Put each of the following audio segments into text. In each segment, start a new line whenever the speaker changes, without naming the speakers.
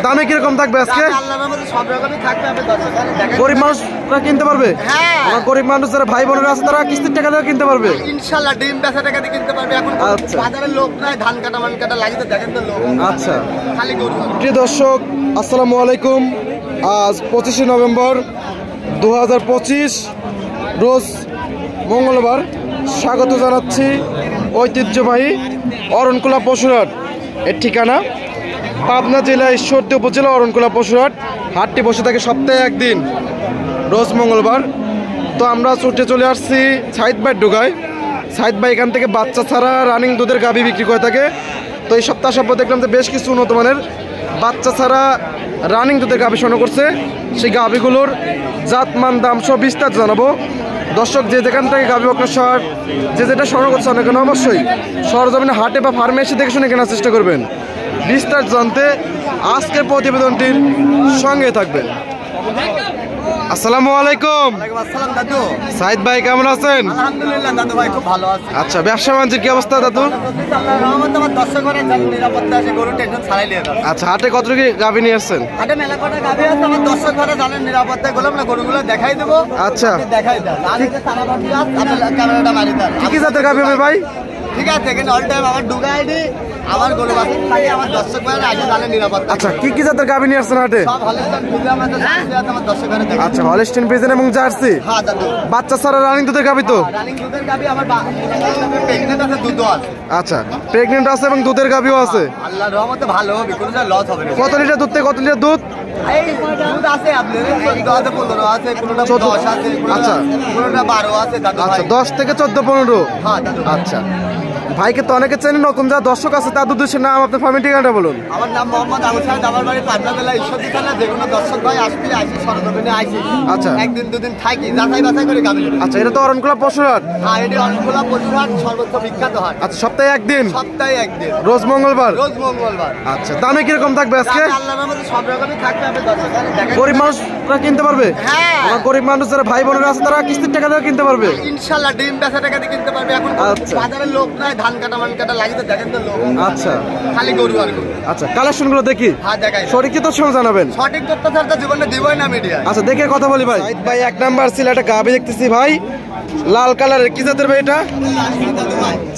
দামে কিরকম থাকবে আজকে? গরিব মানুষ কিনতে পারবে? আমার গরিব মানুষ যারা ভাই বোনেরা আছে তারা কিস্তির টাকা দিয়ে কিনতে পারবে
ইনশাআল্লাহ। ডিম বেচা টাকা দিয়ে কিনতে পারবে। এখন বাজারে লোক নাই, ধান কাটা মান কাটা লাগিয়ে দেখেন তো লোক।
আচ্ছা
খালি গরু।
প্রিয় দর্শক আসসালামু আলাইকুম। আজ 25শে নভেম্বর 2025 রোজ মঙ্গলবার। স্বাগত জানাচ্ছি ঐতিহ্যবাহী অরণকুলা পশুরহাট। এর ঠিকানা পাবনা জেলা ঈশ্বরদী উপজেলা অরণকুলা পশুরহাট। হাটটি বসে থাকে সপ্তাহে একদিন, রোজ মঙ্গলবার। তো আমরা ছুটে চলে আসছি সাইদ ভাই ঢোকায়। সাইদ ভাই এখান থেকে বাচ্চা ছাড়া রানিং দুধের গাভী বিক্রি করে থাকে। তো এই সপ্তাহ দেখলাম যে বেশ কিছু উন্নত মানের বাচ্চা ছাড়া রানিং দুধের গাভী সংগ্রহ করছে। সেই গাভীগুলোর জাতমান দাম সব বিস্তারিত জানাবো। দর্শক যে যেখান থেকে গাভী বকনা সার যে যেটা সংগ্রহ করছে না কেন অবশ্যই সরজমিনে হাটে বা ফার্মে এসে দেখে শুনে কেনার চেষ্টা করবেন। বিস্তারিত জানতে আজকের প্রতিবেদনটির সঙ্গে থাকবেন। আসসালামু আলাইকুম।
আসসালাম দাদু।
সাইদ ভাই কেমন আছেন?
আলহামদুলিল্লাহ দাদু ভাই খুব ভালো আছি।
আচ্ছা ব্যবসা বাণিজ্যের কি অবস্থা দাদু?
আল্লাহর রহমতে আমার দর্শকরা নিরাপত্তা আছে, গরু টেনশন ছাড়াই নিয়ে যাচ্ছে।
আচ্ছা হাটে কতটুকু গাভী নিয়ে আসছেন?
হাটে মেলা কটা গাভী আছে, আমার দর্শকরা জানেন নিরাপত্তা করলাম না, গরুগুলো দেখাই দেবো।
আচ্ছা
দেখাই দেন আর এই যে তারা বাকি আছে আপনারা ক্যামেরাটা মারি দেন।
কি জাতের গাভী হবে ভাই?
ঠিক আছে এখানে অল টাইম আমার ঢুকাইনি, আমার গরু বাছুর থাকে, আমার দর্শকরা আগে জানেন নিরাপত্তা।
আচ্ছা কি জাতের গাভী নিয়ে আসছেন হাটে?
সব হলস্টাইন ফ্রিজিয়ান আছে, জার্সি আছে, আমার দর্শকরা দেখে।
আচ্ছা হলস্টাইন ফ্রিজিয়ান এবং জার্সি।
হ্যাঁ দাদু।
বাচ্চা ছাড়া রানিং দুধের গাভী তো?
রানিং দুধের গাভী আমার প্রেগনেন্ট আছে, দুধও আছে।
আচ্ছা প্রেগনেন্ট আছে এবং দুধের গাভীও আছে।
আল্লাহর রহমতে ভালো হবে, কোনোটা লস হবে না।
কত লিটার দুধ থেকে কত লিটার দুধ?
এই দুধ আছে আপনার 14 আছে, 15 আছে, কোনোটা 10 আছে,
আচ্ছা
কোনোটা 12 আছে দাদু ভাই।
আচ্ছা 10 থেকে 14 15।
হ্যাঁ দাদু।
আচ্ছা ভাইকে তো অনেকে চেনে, নতুন যা দর্শক আছে তার উদ্দেশ্যে নাম আপনার ফার্মের ঠিকানাটা বলুন।
আমার নাম মোহাম্মদ আবু সাইদ, আমার বাড়ি পাবনা জেলা ঈশ্বরদী থানা। যে কোনো দর্শক ভাই আসলে আসি, সরজমিনে আসি।
আচ্ছা
একদিন দুদিন থাকি, যাচাই বাছাই করে গাভী।
আচ্ছা এটা তো অরণকুলা পশুরহাট।
হ্যাঁ এটি অরণকুলা পশুরহাট সর্বোচ্চ বিখ্যাত হাট।
আচ্ছা সপ্তাহে একদিন,
সপ্তাহে একদিন,
রোজ মঙ্গলবার।
রোজ মঙ্গলবার।
আচ্ছা দামে কিরকম থাকবে আজকে?
আল্লাহর রহমতে সব রকমই থাকবে, আপনি দর্শকরা দেখেন।
গরিব মানুষরা কিনতে পারবে?
হ্যাঁ
আমার গরিব মানুষ যারা ভাই বোনেরা আছে তারা কিস্তির টাকা দিয়ে কিনতে পারবে।
ইনশাআল্লাহ। ডিম বেচা টাকা দিয়ে কিনতে পারবে। এখন বাজারে লোক নাই, ধান কাটা মান কাটা লাগিয়ে দেখেন তো লোক।
আচ্ছা
খালি গরু আর গরু।
আচ্ছা কালেকশন গুলো দেখি।
হ্যাঁ দেখাই।
সঠিক কি তোর সঙ্গে জানাবেন?
সঠিক তথ্য ছাড়া তো জীবনে দিবই না মিডিয়া।
আচ্ছা দেখে কথা বলি ভাই। ভাই এক নাম্বার ছিল একটা গাভী দেখতেছি ভাই, লাল কালারের। কি জাতের ভাই এটা?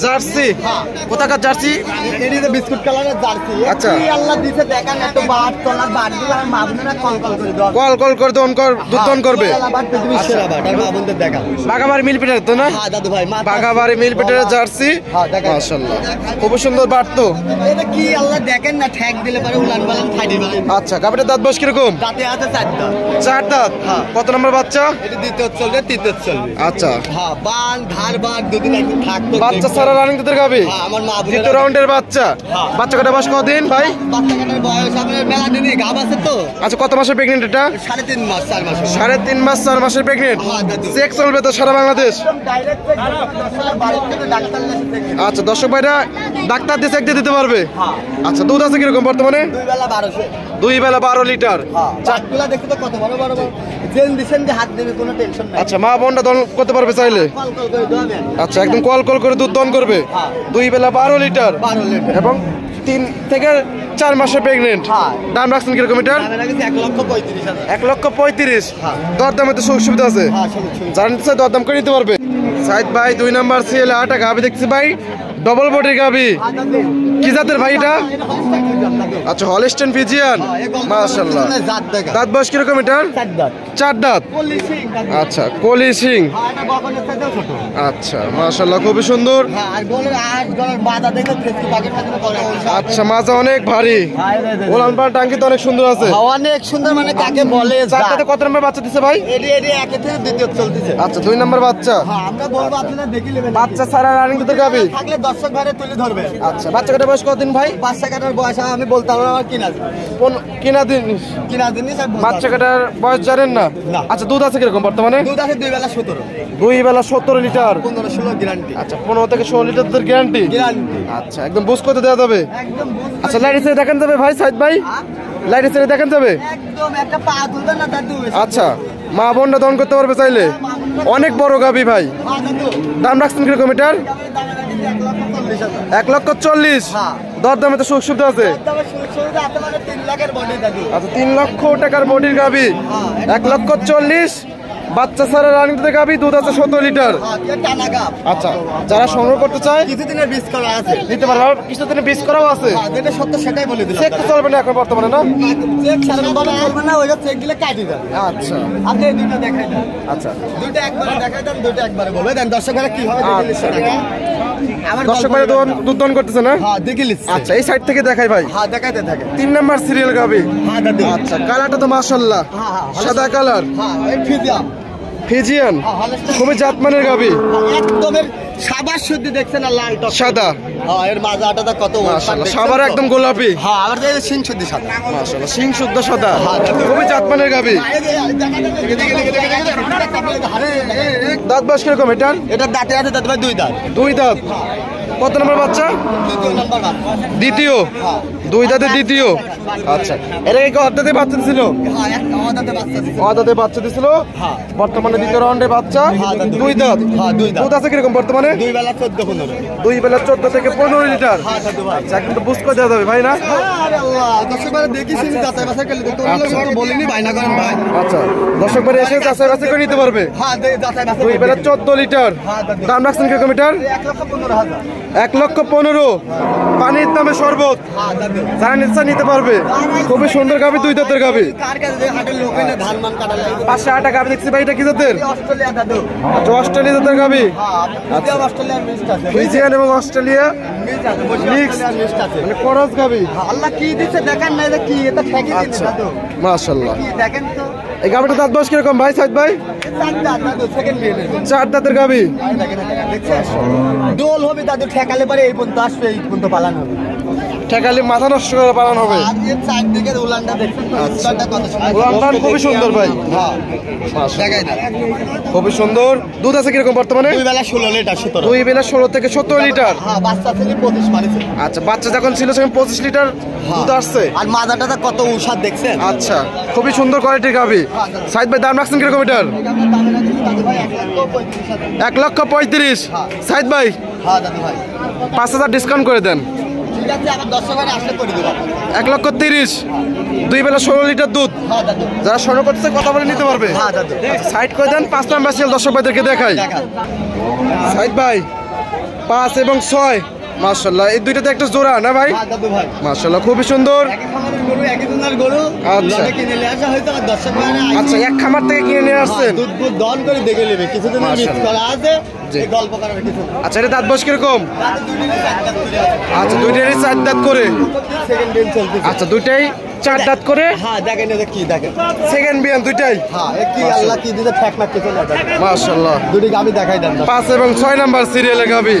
জার্সি। কোথাকার জার্সি?
এদিকে বিস্কুট কালারের জার্সি।
আচ্ছা
আল্লাহ দিছে দেখেন, এত বাট তলার বাটগুলো আর মাবুনেরা কল কল করে দাও।
কল করে দন কর দুধ দন করবে।
বাট পৃথিবীর সেরা বাট, আর মাবুনদের দেখা।
বাগাবাড়ি মিল পিটার তো না?
হ্যাঁ দাদু ভাই।
বাগাবাড়ি মিল পিটারের জার্সি।
হ্যাঁ দেখেন
মাশাআল্লাহ খুব সুন্দর বাট তো।
এটা কি আল্লাহ দেখেন না, ঠ্যাক দিলে পারে উলান পালান খাই দিবে।
আচ্ছা গাভীটার দাঁত বয়স কিরকম?
দাঁতে আছে 4 দাঁত।
4 দাঁত। কত নম্বর বাচ্চা?
এটা দ্বিতীয় চলবে, তৃতীয় চলবে।
আচ্ছা
হ্যাঁ বান ধার বাট দুদিন একটু থাকতো।
বাচ্চা সারা রানিং দুধের গাভী।
হ্যাঁ আমার মা বুঝে।
দ্বিতীয় রাউন্ডের বাচ্চা। বাচ্চা কটা বয়স কতদিন ভাই?
বাচ্চা কাটার বয়স আপনার মেলা দিনই গাব আছে তো।
আচ্ছা কত মাসের প্রেগনেন্ট এটা?
3.5 মাস 4 মাস।
3.5 মাস 4 মাসের প্রেগনেন্ট।
হ্যাঁ দাদু।
চেক চলবে তো সারা বাংলাদেশ?
ডাইরেক্ট বাড়ি থেকে ডাক্তার লেখে।
আচ্ছা দর্শক ভাইরা ডাক্তার দিয়ে চেক দিয়ে দিতে পারবে।
হ্যাঁ
আচ্ছা দুধ আছে কিরকম বর্তমানে?
2 বেলা 1200।
2 বেলা 12 লিটার।
হ্যাঁ চাটগুলা দেখতে তো কত বড় বড় বড়। জেন দিছেন যে হাত দেবে, কোনো টেনশন নাই।
আচ্ছা মা বোনটা দন করতে পারবে চাইলে?
কল কল করে দেবেন।
আচ্ছা একদম কল করে দুধ দন করবে। 2 বেলা 12 লিটার
12 লিটার
এবং 3 থেকে 4 মাসের প্রেগনেন্ট।
হ্যাঁ
দাম রাখছেন কিরকম এটার?
আমি লাগছে 1,35,000।
1,35,000।
হ্যাঁ
দরদামে তো সুবিধা আছে।
হ্যাঁ শুনুন।
জানতে চাই দরদাম করে নিতে পারবে। সাইদ ভাই 2 নাম্বার সিএল 8 গাভী দেখছি ভাই, ডবল বডির গাভী। কি জাতের ভাই এটা? আচ্ছা হলস্টাইন ফ্রিজিয়ান। মাশাআল্লাহ দাঁত বয়স কিরকম এটার?
4 দাঁত।
4 দাঁত। আচ্ছা কলি সিং। আচ্ছা মাশাআল্লাহ খুবই সুন্দর। আচ্ছা মাজা অনেক ভারী, ওলান পালান টাঙ্কি তো অনেক সুন্দর আছে।
অনেক সুন্দর, মানে কাকে বলে।
চারটাতে কত নম্বর বাচ্চা দিছে ভাই?
একে থেকে দ্বিতীয় চলতেছে।
আচ্ছা 2 নম্বর বাচ্চা।
আমরা বলবো আপনারা দেখে নেবেন।
বাচ্চা সারা রানিং দুধের গাভী
থাকলে দর্শক ভাইরে তুলে ধরবে।
আচ্ছা বাচ্চা কাটার বয়স কতদিন ভাই?
বাচ্চা কাটার বয়স আমি বলতে পারবো না,
কিনা দিন
জিনিস।
বাচ্চা কাটার বয়স জানেন না? আচ্ছা দুধ আছে কিরকম বর্তমানে?
দুধ আছে 2 বেলা 17।
2 বেলা 17 লিটার।
15-16 গ্যারান্টি।
আচ্ছা 15 থেকে 16 লিটার দুধের গ্যারান্টি। আচ্ছা একদম বুঝ করতে দেওয়া যাবে।
একদম।
আচ্ছা লাইট এসে দেখেন যাবে ভাই সাইদ ভাই? লাইট এসে দেখেন যাবে?
একদম একটা পা তুলবে না দাদু।
আচ্ছা মা বোনটা দন করতে পারবে চাইলে। অনেক বড় গাভী ভাই। দাম রাখছেন কিরকম এটার?
1,40,000।
1,40,000। দরদামে তো সুযোগ সুবিধা আছে।
মানে 3 লাখের বডি দাদু।
আচ্ছা 3 লক্ষ টাকার বডির গাবি, 1,40,000 বাচ্চা ছাড়া রানিং দুধের গাবি, দুধ আছে 17 লিটার। আচ্ছা যারা সংগ্রহ করতে চায়
কিছুদিনের বীজ করা আছে
নিতে পারবে, আর কিছুদিনের বীজ করাও আছে।
যেটা সত্য সেটাই বলে দিলাম।
চেক তো চলবে না এখন বর্তমানে না?
চেক সাধারণভাবে চলবে না, ওইটা চেক দিলে কাটি যাবে।
আচ্ছা
আপনি এই দুইটা দেখাই দেন।
আচ্ছা
দুইটা একবারে দেখাই দেন, দুইটা একবারে বলবে দেন। দর্শকরা কি হবে দেখে লিখছে টাকা। আমার
দর্শক ভাই দুধ দন করতেছে না?
হ্যাঁ দেখে লিখছে।
আচ্ছা এই সাইড থেকে দেখাই ভাই।
হ্যাঁ দেখাইতে থাকে।
3 নাম্বার সিরিয়াল গাবি।
হ্যাঁ দাদু।
আচ্ছা কালারটা তো মাশাআল্লাহ, সাদা কালার,
হ্যাঁ এই ফিজিয়াম
ফিজিয়ান, খুবই জাতমানের গাবি।
একদমের সাবাস শুদ্ধ দেখছেন না, লাল টক
সাদা।
হ্যাঁ এর মাজাটা কত
মাশাআল্লাহ সাবার একদম গোলাপি।
হ্যাঁ আবার এই সিং শুদ্ধ সাদা।
মাশাআল্লাহ সিং শুদ্ধ সাদা, খুবই জাতমানের গাবি। দাঁত বয়স কিরকম এটার?
এটার দাঁতে আছে দাদু ভাই 2 দাঁত।
2 দাঁত। কত নম্বর বাচ্চা?
দ্বিতীয় নাম্বার বাচ্চা।
দ্বিতীয়। 2 দাঁতে দ্বিতীয়। আচ্ছা এটা কি অর্ধাতে বাচ্চা ছিল?
হ্যাঁ একটা অদাতে বাচ্চা দিছে।
অর্ধাতে বাচ্চা দিছিল, বর্তমানে দ্বিতীয় রাউন্ডে বাচ্চা, 2 দাঁত।
হ্যাঁ 2 দাঁত।
দুধ আছে কিরকম বর্তমানে?
2 বেলা 14-15।
2 বেলা 14 থেকে 15 লিটার।
হ্যাঁ দাদু ভাই।
আচ্ছা কিন্তু বুঝ করে দেওয়া যাবে ভাই না?
আরে আল্লাহ দর্শকরা দেখিস যাচাই বাছাই করলে তো তোমরা বলিনি ভাই না করেন ভাই।
আচ্ছা দর্শক ভাই এসে যাচাই বাছাই করে নিতে পারবে।
হ্যাঁ যাচাই বাছাই।
2 বেলা 14 লিটার। দাম রাখছেন কিরকম এটার?
1,15,000।
1,15,000। পানির দামে শরবত,
হ্যাঁ দাদু।
যারা নিচ্ছে নিতে পারবে। খুবই সুন্দর গাবি, 2 দাঁতের গাবি।
কার কাছে যে হাটের লোকই না ধান মান কাটা লাগে।
পাশে আটা গাবি দেখছি ভাই, এটা কি জাতের?
অস্ট্রেলিয়া দাদু।
আচ্ছা অস্ট্রেলিয়া জাতের গাবি।
হ্যাঁ অস্ট্রেলিয়ার মিক্সড আছে।
ফ্রিজিয়ান এবং অস্ট্রেলিয়া
মিক্সড আছে, অস্ট্রেলিয়ার মিক্সড আছে।
মানে খরচ গাবি।
আল্লাহ কি দিচ্ছে দেখেন না, এটা কি এটা ঠেকি দিচ্ছে দাদু।
মাশাআল্লাহ।
কি দেখেন তো।
এই গাবিটা দাঁত বয়স কিরকম ভাই সাইদ ভাই?
4 দাঁত দাদু, সেকেন্ড বিয়ে।
4 দাঁতের গাবি।
দেখছেন দোল হবে দাদু, ঠেকালে পরে এই পর্যন্ত আসবে, এই পর্যন্ত পালানো হবে।
ঠেকালে মাথা নষ্ট করে পালানো হবে।
আর এই চারদিকের উলানটা দেখছেন তো, উলানটা কত সুন্দর।
উলানটা খুবই সুন্দর ভাই।
হ্যাঁ দেখাই দেন।
খুবই সুন্দর। দুধ আছে কিরকম বর্তমানে?
2 বেলা 16 লিটার 17।
2 বেলা 16 থেকে 17 লিটার।
হ্যাঁ বাচ্চা ছিল 25 মারিছে।
আচ্ছা বাচ্চা যখন ছিল সেখানে 25 লিটার দুধ আসছে।
আর মাজাটা কত উষাদ দেখছেন।
আচ্ছা খুবই সুন্দর কোয়ালিটির গাবি। সাইদ ভাই দাম রাখছেন কিরকম এটার? 1,35,000। সাইদ ভাই
হ্যাঁ দাদু ভাই
5,000 ডিসকাউন্ট করে দেন।
ঠিক আছে, আবার 10 টাকা আসলে করে দেব।
1,30,000। 2 বেলা 16 লিটার দুধ।
হ্যাঁ দাদু।
যারা স্বর্ণ করতেছে কথা বলে নিতে পারবে।
হ্যাঁ দাদু।
সাইড করে দেন। 5 নাম্বার সিরিয়াল দর্শক ভাইদেরকে দেখাই। সাইদ ভাই 5 এবং 6। মাশাআল্লাহ এই দুইটাতে একটা জোড়া না ভাই?
হ্যাঁ দাদু ভাই
মাশাআল্লাহ খুবই সুন্দর।
একই খামারের গরু, একই দুনার গরু।
আচ্ছা।
লগে কিনে নিয়ে আসা হয়তো আর 10 টাকা না।
আচ্ছা এক খামার থেকে কিনে নিয়ে আসছেন।
দুধ দুধ দন করে দেখে নেবে, কিছুদিন মিক্স করা আছে।
জি।
এই গল্প করার কিছু না।
আচ্ছা এটা দাঁত বয়স কিরকম?
দাদু দুইটাই 4 দাঁত করে আছে।
আচ্ছা দুইটারই 4 দাঁত করে।
সেকেন্ড দিন চলতেছে।
আচ্ছা দুইটাই 4 দাঁত করে।
হ্যাঁ দেখেন এটা কি দেখেন।
সেকেন্ড বিয়ান দুইটাই।
হ্যাঁ এ কি আল্লাহ কি দিতে ঠেক না কিছু না দেখেন।
মাশাআল্লাহ
দুটি গাবি দেখাই দেন।
5 এবং 6 নাম্বার সিরিয়ালে গাবি।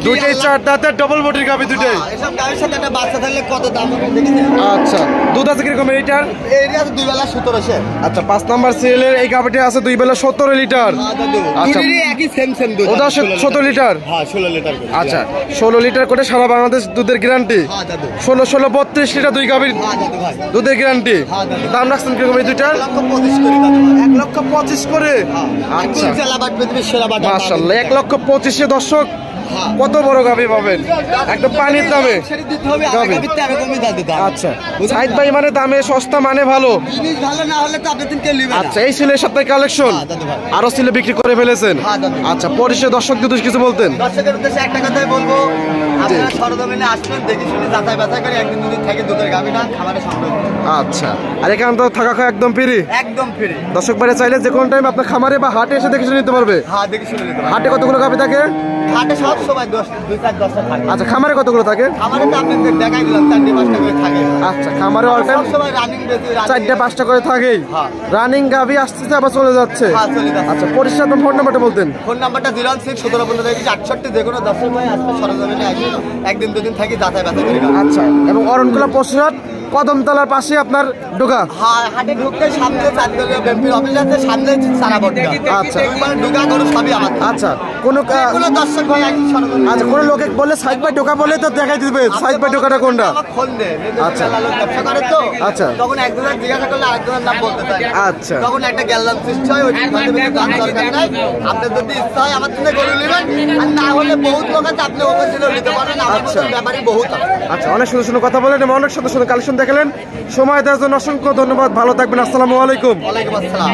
দুইটাই 4 দাঁতের ডবল বডির গাবি দুইটাই।
এসব গাবির সাথে একটা বাচ্চা থাকলে কত দাম হবে দেখেছেন।
আচ্ছা দুধ আছে কিরকম এইটার?
এরিয়া আছে 2 বেলা 1700।
আচ্ছা 5 নাম্বার সিরিয়ালের এই গাবিটা আছে 2 বেলা 17 লিটার।
হ্যাঁ দাদু
আচ্ছা।
দুটিরই একই সেম দুধ।
ওটা 17 লিটার।
হ্যাঁ 16 লিটার করে।
আচ্ছা 16 লিটার করে সারা বাংলাদেশ দুধের গ্যারান্টি।
হ্যাঁ দাদু।
16 32 লিটার দুই গাবির
হ্যাঁ দাদু ভাই
দুধের গ্যারান্টি।
হ্যাঁ দাদু।
দাম রাখছেন কিরকম এই দুইটার?
1,25,000 করে দাদু ভাই।
1,25,000 করে। আচ্ছা
কোন জেলা বাট পৃথিবীর সেরা বাট।
মাশাআল্লাহ 1,25,000 দর্শক কত বড় গাবি পাবেন একদম পানির দামে
সেটা দিতে হবে। আর
গাবি।
গাবিতে এরকমই দাদু দাম।
আচ্ছা সাইদ ভাই মানে দামে সস্তা মানে ভালো।
জিনিস ভালো না হলে তো আপনি তিন কে নেবেন।
আচ্ছা এই ছিল এই সপ্তাহে কালেকশন।
হ্যাঁ দাদু ভাই।
আরো ছিল বিক্রি করে ফেলেছেন।
হ্যাঁ দাদু।
আচ্ছা পরিশেষে দর্শক যদি কিছু বলতেন।
দর্শকের উদ্দেশ্যে একটা কথাই বলবো, আপনারা সরজমিনে আসবেন, দেখে শুনে যাচাই বাছাই করে একদিন দুদিন থেকে দুধের গাবিটা খাবারে সংগ্রহ করুন।
আচ্ছা আর এখানে তো থাকা খাওয়া একদম ফ্রি।
একদম ফ্রি।
দর্শক ভাইরা চাইলে যে কোনো টাইম আপনার খামারে বা হাটে এসে দেখে শুনে নিতে পারবে।
হ্যাঁ দেখে শুনে নিতে পারেন।
হাটে কতগুলো গাবি থাকে?
হাটে সব সময় 2-4-10টা থাকে।
আচ্ছা খামারে কতগুলো থাকে?
আমারে তো আপনাদের দেখাই দিলাম 4-5টা করে থাকে।
আচ্ছা খামারে অল টাইম
সব সময় রানিং বেশি
4-5টা করে থাকেই।
হ্যাঁ।
রানিং গাবি আসতেছে আবার চলে যাচ্ছে।
হ্যাঁ চলে যাচ্ছে।
আচ্ছা পরিষ্কার ফোন নাম্বারটা বলতেন।
ফোন নাম্বারটা 016-17-15-68 যে কোনো দর্শক ভাই আসবে, সরজমিনে আসবে, একদিন দুদিন থাকি যাচাই বাছাই করে খাবেন।
আচ্ছা এবং অরণকুলা পশুহাট কদমতলার পাশে আপনার ঢোকা।
হ্যাঁ হাটে ঢুকতে সামনে চাঁদগড়িয়া বেম্পির অফিস আছে, সামনে সারা বড়।
আচ্ছা।
মানে ঢুকা গরু সবই আমার।
আচ্ছা কোনো
কোনো দর্শক ভাই একই সরজমিনে
আচ্ছা কোনো লোকে বললে সাইড বাই টোকা বলে তো দেখাই দিবে সাইড বাই টোকাটা কোনটা?
আমার ফোন দেয়
আচ্ছা।
লোক ব্যবসা করে তো
আচ্ছা।
তখন একজনের জিজ্ঞাসা করলে আরেকজনের নাম বলতে চায় না।
আচ্ছা।
তখন একটা গ্যালান সৃষ্টি হয় ওই দরকার নাই। আপনার যদি ইচ্ছা হয় আমার থেকে গরু নেবেন আর না হলে বহুত লোক আছে আপনি ওখান থেকে নিতে পারেন। আমার
আচ্ছা।
মতন ব্যাপারই বহুত আছে।
আচ্ছা অনেক সুন্দর সুন্দর কথা বলেন এবং অনেক সুন্দর সুন্দর কালেকশন দেখালেন। সময় দেওয়ার জন্য অসংখ্য ধন্যবাদ। ভালো থাকবেন। আসসালামু আলাইকুম।
ওয়ালাইকুম আসসালাম।